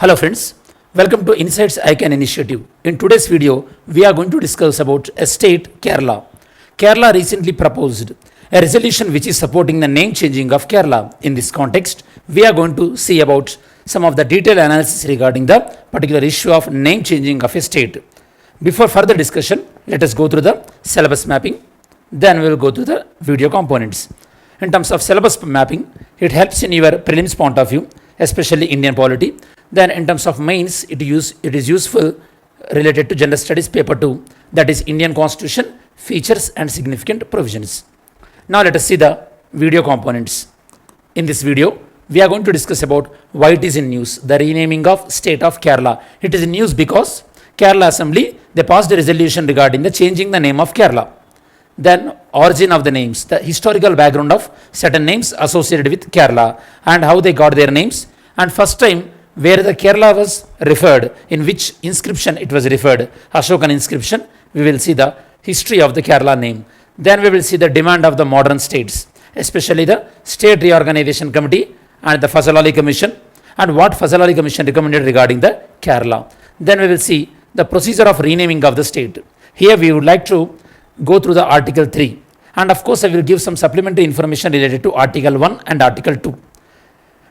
Hello friends, welcome to Insights ICANN initiative. In today's video, we are going to discuss about a state, Kerala. Kerala recently proposed a resolution which is supporting the name changing of Kerala. In this context, we are going to see about some of the detailed analysis regarding the particular issue of name changing of a state. Before further discussion, let us go through the syllabus mapping. Then we will go through the video components. In terms of syllabus mapping, it helps in your prelims point of view, especially Indian polity. Then in terms of mains, it is useful related to General Studies paper 2, that is Indian Constitution, features and significant provisions. Now let us see the video components. In this video, we are going to discuss about why it is in news, the renaming of state of Kerala. It is in news because Kerala Assembly, they passed a resolution regarding the changing the name of Kerala. Then origin of the names, the historical background of certain names associated with Kerala and how they got their names. And first time where the Kerala was referred, in which inscription it was referred, Ashokan inscription, we will see the history of the Kerala name. Then we will see the demand of the modern states, especially the State Reorganization Committee and the Fazal Ali Commission, and what Fazal Ali Commission recommended regarding the Kerala. Then we will see the procedure of renaming of the state. Here we would like to go through the Article 3, and of course I will give some supplementary information related to Article 1 and Article 2.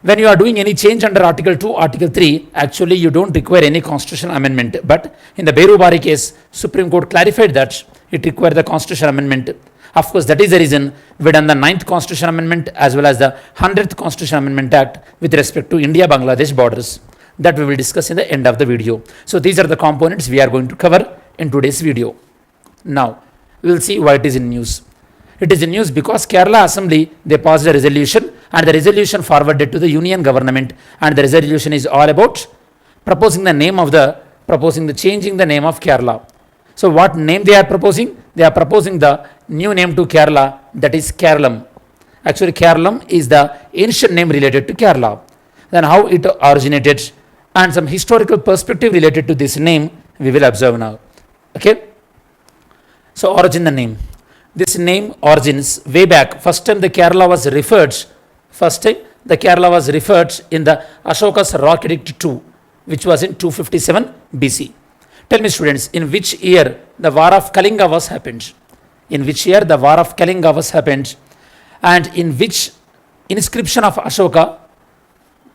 When you are doing any change under Article 2, Article 3, actually you don't require any constitutional amendment. But in the Berubari case, Supreme Court clarified that it required the constitutional amendment. Of course, that is the reason we done the 9th Constitutional Amendment as well as the 100th Constitutional Amendment Act with respect to India-Bangladesh borders. That we will discuss in the end of the video. So these are the components we are going to cover in today's video. Now, we will see why it is in news. It is in news because Kerala Assembly, they passed a resolution and the resolution forwarded to the Union government, and the resolution is all about proposing the changing the name of Kerala. So what name they are proposing? They are proposing the new name to Kerala, that is Keralam. Actually Keralam is the ancient name related to Kerala. Then how it originated and some historical perspective related to this name we will observe now. Okay. So origin the name. This name origins way back. First time the Kerala was referred in the Ashoka's Rock Edict 2, which was in 257 BC. Tell me students, in which year the War of Kalinga was happened? In which year the War of Kalinga was happened? And in which inscription of Ashoka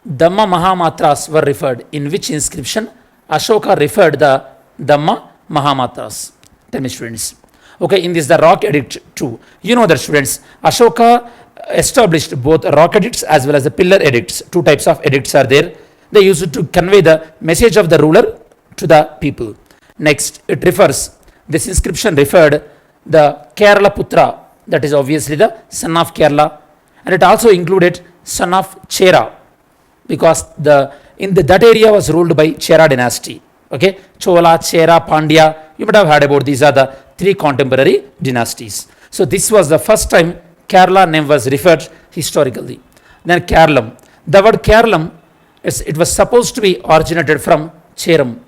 Dhamma Mahamatras were referred? In which inscription Ashoka referred the Dhamma Mahamatras? Tell me students. Okay, in this the Rock Edict 2. You know that students, Ashoka established both Rock Edicts as well as the Pillar Edicts. Two types of edicts are there. They used it to convey the message of the ruler to the people. Next, this inscription referred the Kerala Putra, that is obviously the son of Kerala, and it also included son of Chera, because that area was ruled by Chera dynasty. Okay, Chola, Chera, Pandya, you might have heard about these are the three contemporary dynasties. So this was the first time Kerala name was referred historically. Then Keralam. The word Keralam, it was supposed to be originated from Cheram.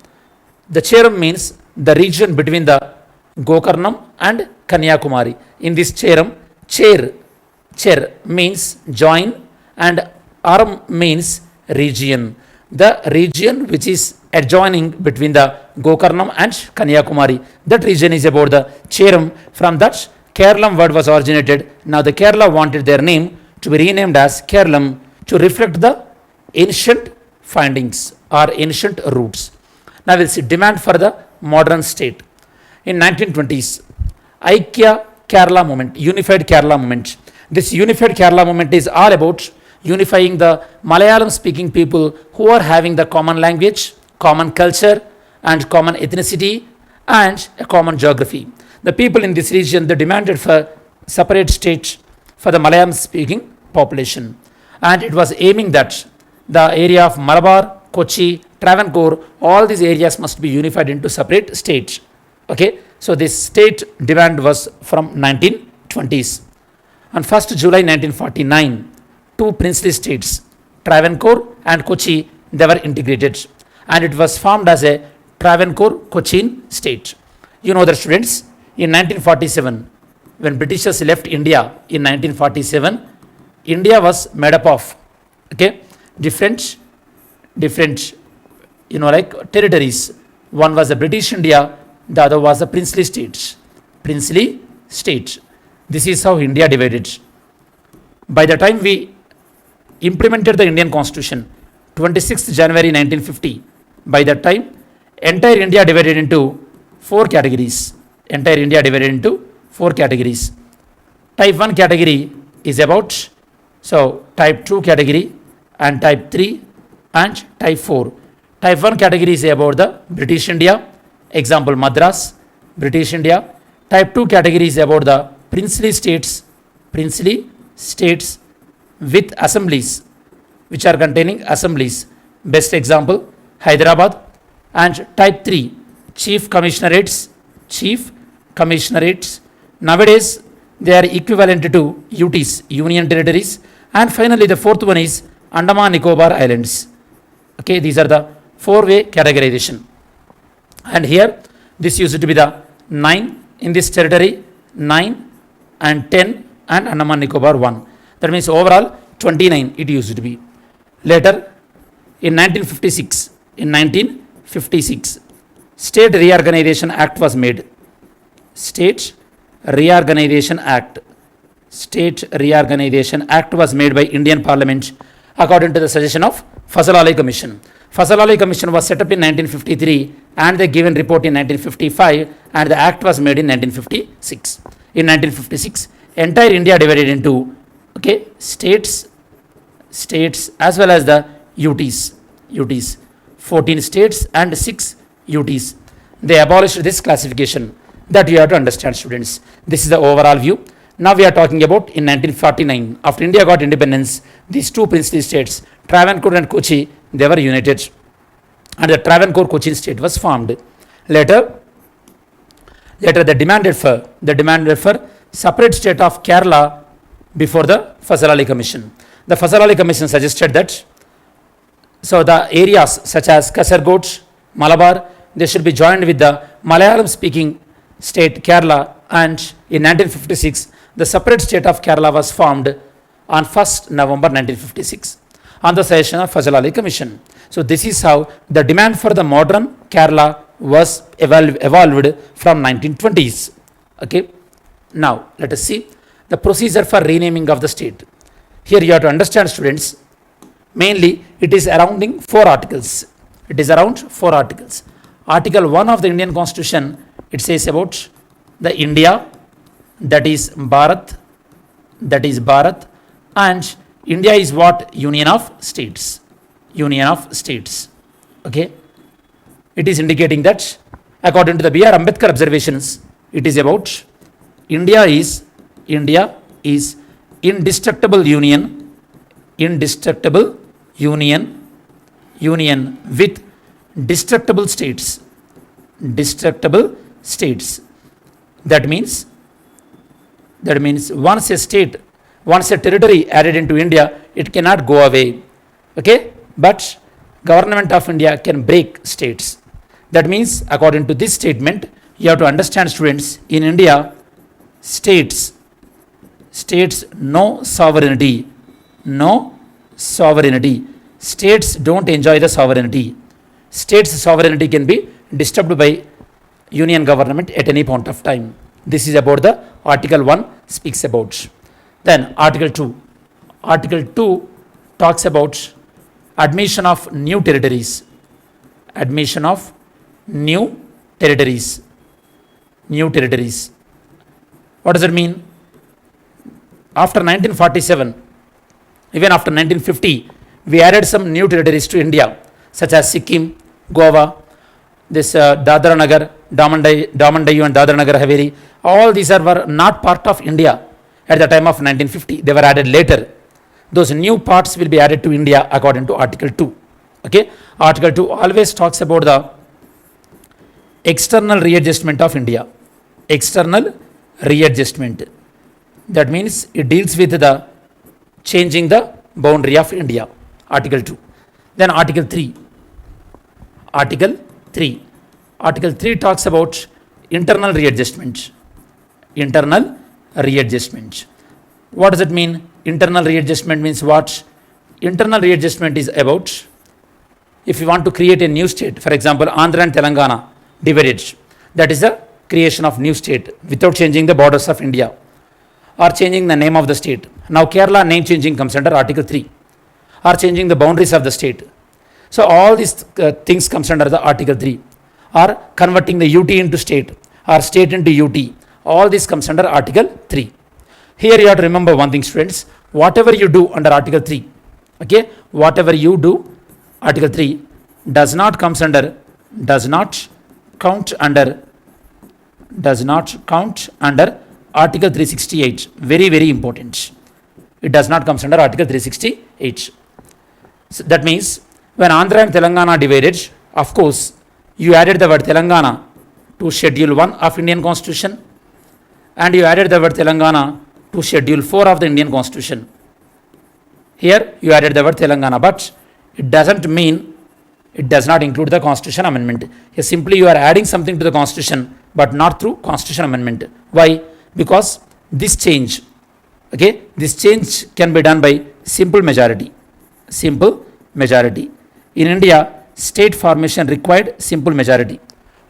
The Cheram means the region between the Gokarnam and Kanyakumari. In this Cheram, Cher means join and Aram means region. The region which is adjoining between the Gokarnam and Kanyakumari, that region is about the Cheram. From that Keralam word was originated. Now the Kerala wanted their name to be renamed as Keralam to reflect the ancient findings or ancient roots. Now we'll see demand for the modern state. In 1920s, Aikya Kerala movement, Unified Kerala movement. This Unified Kerala movement is all about unifying the Malayalam speaking people who are having the common language, common culture and common ethnicity and a common geography. The people in this region, they demanded for separate state for the Malayalam speaking population, and it was aiming that the area of Malabar, Kochi, Travancore, all these areas must be unified into separate states. Okay, so this state demand was from 1920s. On 1st July 1949, two princely states, Travancore and Kochi, they were integrated, and it was formed as a Travancore Cochin state. You know that students, in 1947, when Britishers left India in 1947, India was made up of different like territories. One was the British India, the other was the princely states. Princely state. This is how India divided. By the time we implemented the Indian Constitution, 26th January 1950, by that time, entire India divided into four categories. Entire India divided into four categories. Type 1 category is about, so type 2 category and type 3 and type 4. Type 1 category is about the British India, example Madras, British India. Type 2 category is about the princely states with assemblies, which are containing assemblies. Best example, Hyderabad. And type 3, chief commissionerates. Nowadays, they are equivalent to UTs, Union Territories. And finally, the fourth one is Andaman Nicobar Islands. Okay, these are the four-way categorization. And here, this used to be the 9 in this territory, 9 and 10 and Andaman Nicobar 1. That means overall 29 it used to be. Later, in 1956, State Reorganization Act was made. State Reorganization Act was made by Indian Parliament according to the suggestion of Fazal Ali Commission. Fazal Ali Commission was set up in 1953 and they given report in 1955 and the act was made in 1956. In 1956, entire India divided into states as well as the UTs. 14 states and 6 UTs. They abolished this classification. That you have to understand, students. This is the overall view. Now we are talking about in 1949, after India got independence, these two princely states, Travancore and Kochi, they were united. And the Travancore Cochin state was formed. Later they demanded for separate state of Kerala before the Fazal Ali Commission. The Fazal Ali Commission suggested that so the areas such as Kasargod, Malabar, they should be joined with the Malayalam speaking state Kerala, and in 1956 the separate state of Kerala was formed on 1st November 1956 on the suggestion of Fazal Ali Commission. So this is how the demand for the modern Kerala was evolved from 1920s. Okay. Now let us see the procedure for renaming of the state. Here you have to understand, students, mainly it is around 4 articles. Article 1 of the Indian Constitution, it says about the India, that is Bharat, and India is what? Union of states. Okay. It is indicating that according to the B.R. Ambedkar observations, it is about India is indestructible union with destructible states. That means once a territory added into India, it cannot go away. Okay, but government of India can break states. That means according to this statement, you have to understand, students, in India, states no sovereignty. States don't enjoy the sovereignty. States' sovereignty can be disturbed by union government at any point of time. This is about the Article 1 speaks about. Then Article 2. Article 2 talks about admission of new territories. New territories. What does it mean? After 1947, even after 1950, we added some new territories to India, such as Sikkim, Goa, this Dadra Nagar, Daman-Diu and Dadra Nagar Haveri. All these were not part of India at the time of 1950. They were added later. Those new parts will be added to India according to Article 2. Okay, Article 2 always talks about the external readjustment of India. External readjustment. That means it deals with the changing the boundary of India. Article 2. Then Article 3. Article 3 talks about internal readjustment. What does it mean? Internal readjustment means what? Internal readjustment is about if you want to create a new state, for example, Andhra and Telangana divided, that is the creation of new state without changing the borders of India or changing the name of the state. Now Kerala name changing comes under Article 3, or changing the boundaries of the state. So all these things comes under the Article 3, or converting the UT into state or state into UT. All this comes under Article 3. Here you have to remember one thing, students. Whatever you do under Article 3, okay, whatever you do, Article 3 does not count under Article 368. Very, very important. It does not come under Article 368. So that means when Andhra and Telangana divided, of course, you added the word Telangana to Schedule 1 of Indian Constitution, and you added the word Telangana to Schedule 4 of the Indian Constitution. Here you added the word Telangana, but it doesn't mean it does not include the Constitution Amendment. Here simply you are adding something to the Constitution, but not through Constitution Amendment. Why? Because this change, okay, this change can be done by simple majority. Simple majority. In India, state formation required simple majority.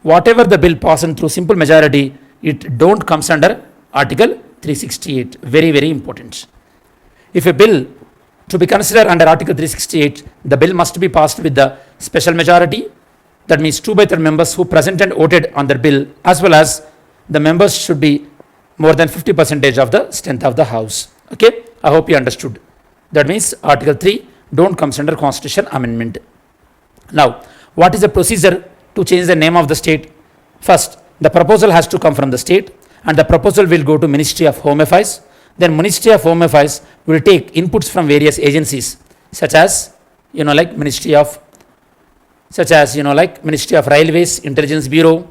Whatever the bill passed through simple majority, it don't comes under Article 368. Very, very important. If a bill to be considered under Article 368, the bill must be passed with the special majority. That means 2/3 members who present and voted on the bill, as well as the members should be more than 50% of the strength of the house. Okay, I hope you understood. That means Article 3 don't comes under Constitution Amendment. Now, what is the procedure to change the name of the state? First, the proposal has to come from the state, and the proposal will go to Ministry of Home Affairs. Then Ministry of Home Affairs will take inputs from various agencies, such as Ministry of Railways, Intelligence Bureau,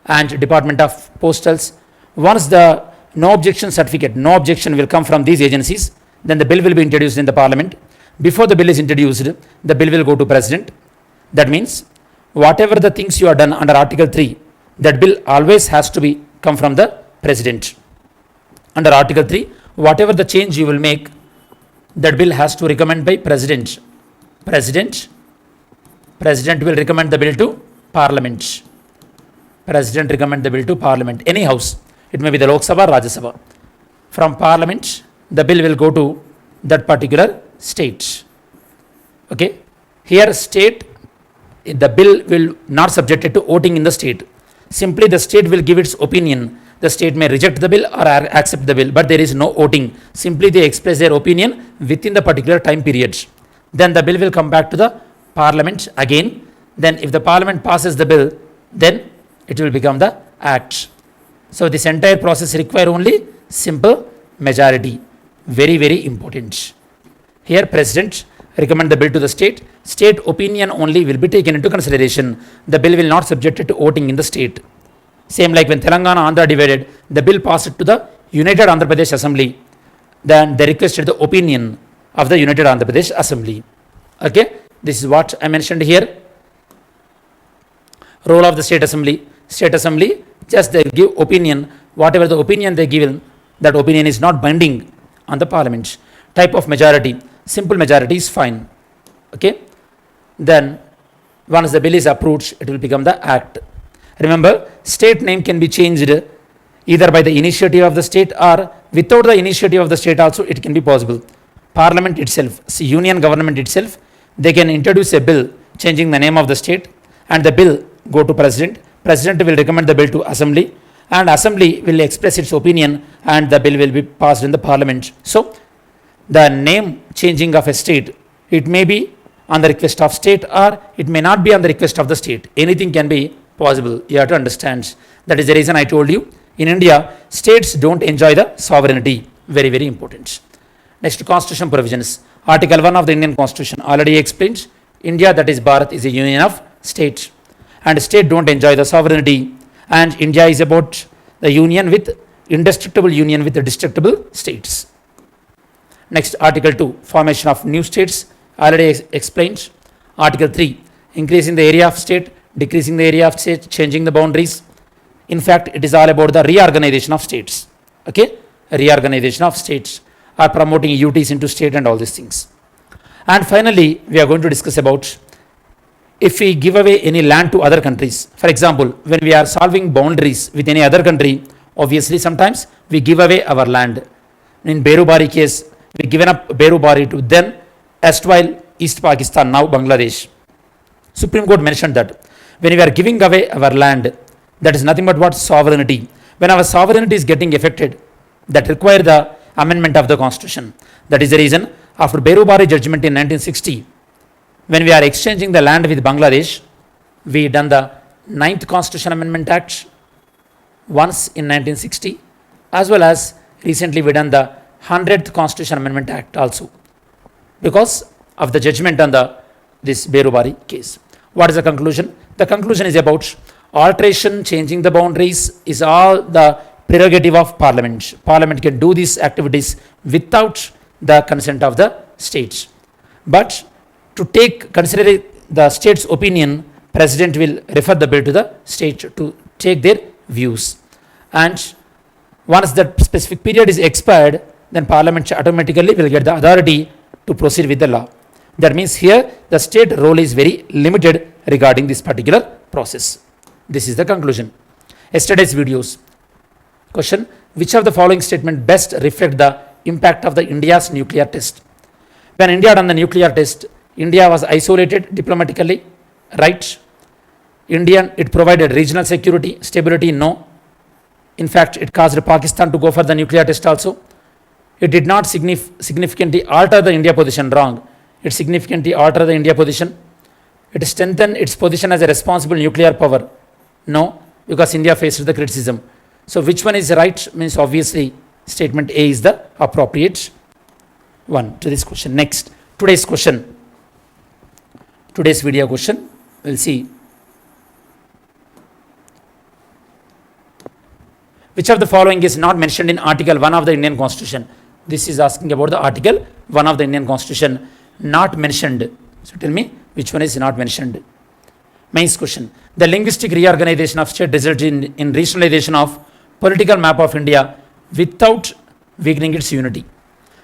and Department of Postals. Once the no objection certificate, no objection will come from these agencies, then the bill will be introduced in the Parliament. Before the bill is introduced, the bill will go to President. That means whatever the things you are done under Article 3, that bill always has to be come from the President. Under Article 3, whatever the change you will make, that bill has to recommend by President. President will recommend the bill to Parliament. President recommend the bill to Parliament. Any house, it may be the Lok Sabha, Rajya Sabha. From Parliament, the bill will go to that particular state. Okay, here state, the bill will not subjected to voting in the state. Simply the state will give its opinion. The state may reject the bill or accept the bill, but there is no voting. Simply they express their opinion within the particular time period. Then the bill will come back to the Parliament again. Then if the Parliament passes the bill, then it will become the act. So this entire process require only simple majority. Very, very important. Here President recommend the bill to the state. State opinion only will be taken into consideration. The bill will not subjected to voting in the state. Same like when Telangana Andhra divided, the bill passed to the United Andhra Pradesh Assembly. Then they requested the opinion of the United Andhra Pradesh Assembly. Okay, this is what I mentioned here. Role of the State Assembly. State Assembly, just they give opinion. Whatever the opinion they give, that opinion is not binding on the Parliament. Type of majority, simple majority is fine. Okay, then once the bill is approved, it will become the act. Remember, state name can be changed either by the initiative of the state or without the initiative of the state also it can be possible. Parliament itself, union government itself, they can introduce a bill changing the name of the state, and the bill go to President. President will recommend the bill to Assembly, and Assembly will express its opinion, and the bill will be passed in the Parliament. So the name changing of a state, it may be on the request of state or it may not be on the request of the state. Anything can be possible. You have to understand. That is the reason I told you, in India, states don't enjoy the sovereignty. Very, very important. Next, constitution provisions. Article 1 of the Indian Constitution already explained. India, that is Bharat, is a union of states, and state don't enjoy the sovereignty, and India is about the union with indestructible union with the destructible states. Next, Article 2, formation of new states, already explained. Article 3, increasing the area of state, decreasing the area of state, changing the boundaries. In fact, it is all about the reorganization of states. Okay, reorganization of states, or promoting UTs into state and all these things. And finally, we are going to discuss about if we give away any land to other countries, for example, when we are solving boundaries with any other country, obviously sometimes we give away our land. In Berubari case, we given up Berubari to then erstwhile East Pakistan, now Bangladesh. Supreme Court mentioned that when we are giving away our land, that is nothing but what? Sovereignty. When our sovereignty is getting affected, that require the amendment of the constitution. That is the reason after Berubari judgment in 1960, when we are exchanging the land with Bangladesh, we done the 9th Constitution Amendment Act once in 1960, as well as recently we done the 100th Constitution Amendment Act also, because of the judgment on this Berubari case. What is the conclusion? The conclusion is about alteration, changing the boundaries is all the prerogative of Parliament. Parliament can do these activities without the consent of the states. But to consider the state's opinion, President will refer the bill to the state to take their views. And once that specific period is expired, then Parliament automatically will get the authority to proceed with the law. That means here the state role is very limited regarding this particular process. This is the conclusion. Yesterday's videos. Question: which of the following statement best reflect the impact of the India's nuclear test? When India done the nuclear test, India was isolated diplomatically, right? It provided regional security, stability, no. In fact, it caused Pakistan to go for the nuclear test also. It did not significantly alter the India position, wrong. It significantly altered the India position. It strengthened its position as a responsible nuclear power, no, because India faced the criticism. So which one is right? Means obviously statement A is the appropriate one to this question. Next, today's question. Today's video question, we'll see. Which of the following is not mentioned in Article 1 of the Indian Constitution? This is asking about the Article 1 of the Indian Constitution, not mentioned. So tell me which one is not mentioned. Mains question. The linguistic reorganization of state resulted in regionalization of political map of India without weakening its unity.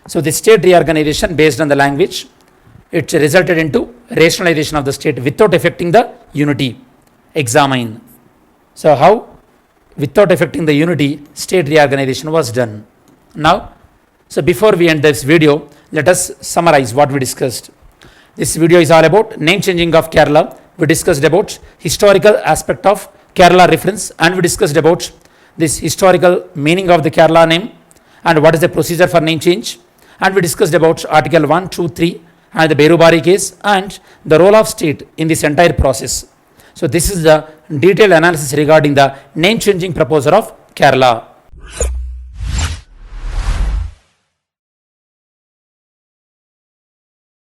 So the state reorganization based on the language, it resulted into rationalization of the state without affecting the unity. Examine. So how? Without affecting the unity, state reorganization was done. Now, so before we end this video, let us summarize what we discussed. This video is all about name changing of Kerala. We discussed about historical aspect of Kerala reference, and we discussed about this historical meaning of the Kerala name and what is the procedure for name change. And we discussed about Article 1, 2, 3 and the Berubari case and the role of state in this entire process. So this is the detailed analysis regarding the name changing proposal of Kerala.